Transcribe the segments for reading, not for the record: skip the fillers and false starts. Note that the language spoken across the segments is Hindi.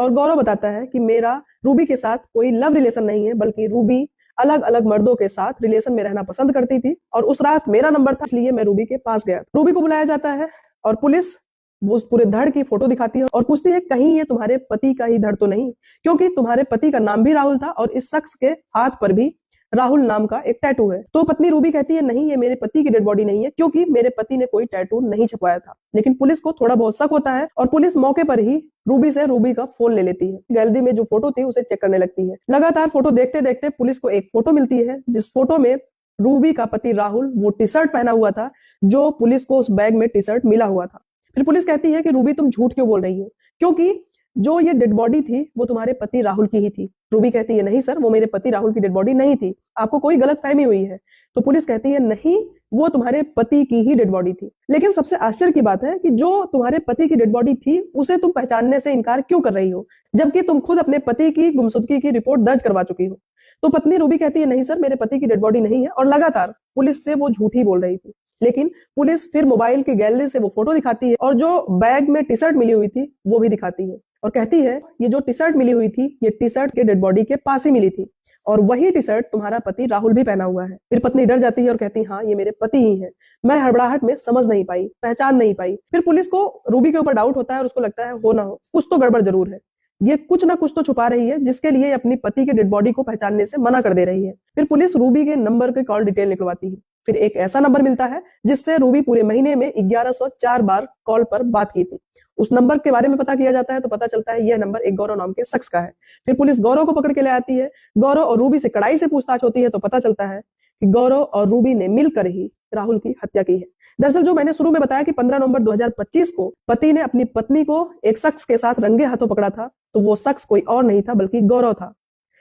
और गौरव बताता है कि मेरा रूबी के साथ कोई लव रिलेशन नहीं है, बल्कि रूबी अलग अलग मर्दों के साथ रिलेशन में रहना पसंद करती थी और उस रात मेरा नंबर था, इसलिए मैं रूबी के पास गया। रूबी को बुलाया जाता है और पुलिस वो उस पूरे धड़ की फोटो दिखाती है और पूछती है कहीं ये तुम्हारे पति का ही धड़ तो नहीं, क्योंकि तुम्हारे पति का नाम भी राहुल था और इस शख्स के हाथ पर भी राहुल नाम का एक टैटू है। तो पत्नी रूबी कहती है नहीं, ये मेरे पति की डेड बॉडी नहीं है, क्योंकि मेरे पति ने कोई टैटू नहीं छपवाया था। लेकिन पुलिस को थोड़ा बहुत शक होता है और पुलिस मौके पर ही रूबी से रूबी का फोन ले लेती है। गैलरी में जो फोटो थी उसे चेक करने लगती है। लगातार फोटो देखते देखते पुलिस को एक फोटो मिलती है, जिस फोटो में रूबी का पति राहुल वो टी शर्ट पहना हुआ था जो पुलिस को उस बैग में टी शर्ट मिला हुआ था। फिर पुलिस कहती है कि रूबी तुम झूठ क्यों बोल रही हो, क्योंकि जो ये डेड बॉडी थी वो तुम्हारे पति राहुल की ही थी। रूबी कहती है नहीं सर, वो मेरे पति राहुल की डेड बॉडी नहीं थी, आपको कोई गलत फहमी हुई है। तो पुलिस कहती है नहीं, वो तुम्हारे पति की ही डेड बॉडी थी। लेकिन सबसे आश्चर्य की बात है कि जो तुम्हारे पति की डेड बॉडी थी उसे तुम पहचानने से इनकार क्यों कर रही हो, जबकि तुम खुद अपने पति की गुमशुदगी की रिपोर्ट दर्ज करवा चुकी हो। तो पत्नी रूबी कहती है नहीं सर, मेरे पति की डेड बॉडी नहीं है, और लगातार पुलिस से वो झूठ ही बोल रही थी। लेकिन पुलिस फिर मोबाइल की गैलरी से वो फोटो दिखाती है और जो बैग में टी शर्ट मिली हुई थी वो भी दिखाती है और कहती है ये जो टी शर्ट मिली हुई थी ये टी शर्ट के डेड बॉडी के पास ही मिली थी और वही टी शर्ट तुम्हारा पति राहुल भी पहना हुआ है। फिर पत्नी डर जाती है और कहती है हाँ, ये मेरे पति ही है। मैं हड़बड़ाहट में समझ नहीं पाई, पहचान नहीं पाई। फिर पुलिस को रूबी के ऊपर डाउट होता है और उसको लगता है हो ना हो कुछ तो गड़बड़ जरूर है, ये कुछ ना कुछ तो छुपा रही है जिसके लिए अपनी पति के डेड बॉडी को पहचानने से मना कर दे रही है। फिर पुलिस रूबी के नंबर के कॉल डिटेल निकलवाती है। फिर एक ऐसा नंबर मिलता है जिससे रूबी पूरे महीने में 1104 बार कॉल पर बात की थी। उस नंबर के बारे में पता किया जाता है तो पता चलता है यह नंबर एक गौरव नाम के शख्स का है। फिर पुलिस गौरव को पकड़ के ले आती है। गौरव और रूबी से कड़ाई से पूछताछ होती है तो पता चलता है कि गौरव और रूबी ने मिलकर ही राहुल की हत्या की है। दरअसल जो मैंने शुरू में बताया कि 15 नवंबर 2025 को पति ने अपनी पत्नी को एक शख्स के साथ रंगे हाथों पकड़ा था, तो वो शख्स कोई और नहीं था बल्कि गौरव था।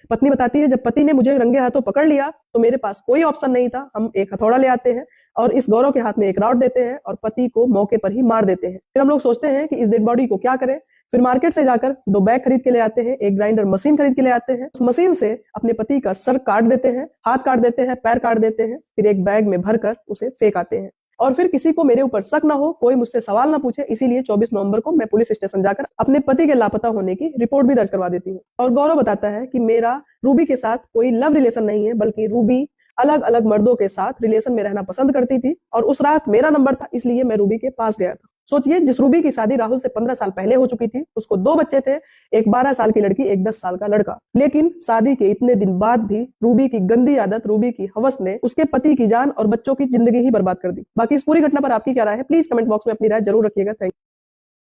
पत्नी बताती है जब पति ने मुझे रंगे हाथों पकड़ लिया तो मेरे पास कोई ऑप्शन नहीं था, हम एक हथौड़ा ले आते हैं और इस गौरव के हाथ में एक रॉड देते हैं और पति को मौके पर ही मार देते हैं। फिर हम लोग सोचते हैं कि इस डेड बॉडी को क्या करें। फिर मार्केट से जाकर 2 बैग खरीद के ले आते हैं, एक ग्राइंडर मशीन खरीद के ले आते हैं। उस मशीन से अपने पति का सर काट देते हैं, हाथ काट देते हैं, पैर काट देते हैं, फिर एक बैग में भरकर उसे फेंक आते हैं। और फिर किसी को मेरे ऊपर शक ना हो, कोई मुझसे सवाल ना पूछे, इसीलिए 24 नवंबर को मैं पुलिस स्टेशन जाकर अपने पति के लापता होने की रिपोर्ट भी दर्ज करवा देती हूँ। और गौरव बताता है कि मेरा रूबी के साथ कोई लव रिलेशन नहीं है, बल्कि रूबी अलग अलग मर्दों के साथ रिलेशन में रहना पसंद करती थी और उस रात मेरा नंबर था, इसलिए मैं रूबी के पास गया था। सोचिए, जिस रूबी की शादी राहुल से 15 साल पहले हो चुकी थी, उसको 2 बच्चे थे, एक 12 साल की लड़की, एक 10 साल का लड़का। लेकिन शादी के इतने दिन बाद भी रूबी की गंदी आदत, रूबी की हवस ने उसके पति की जान और बच्चों की जिंदगी ही बर्बाद कर दी। बाकी इस पूरी घटना पर आपकी क्या राय है, प्लीज कमेंट बॉक्स में अपनी राय जरूर रखिएगा। Thank you.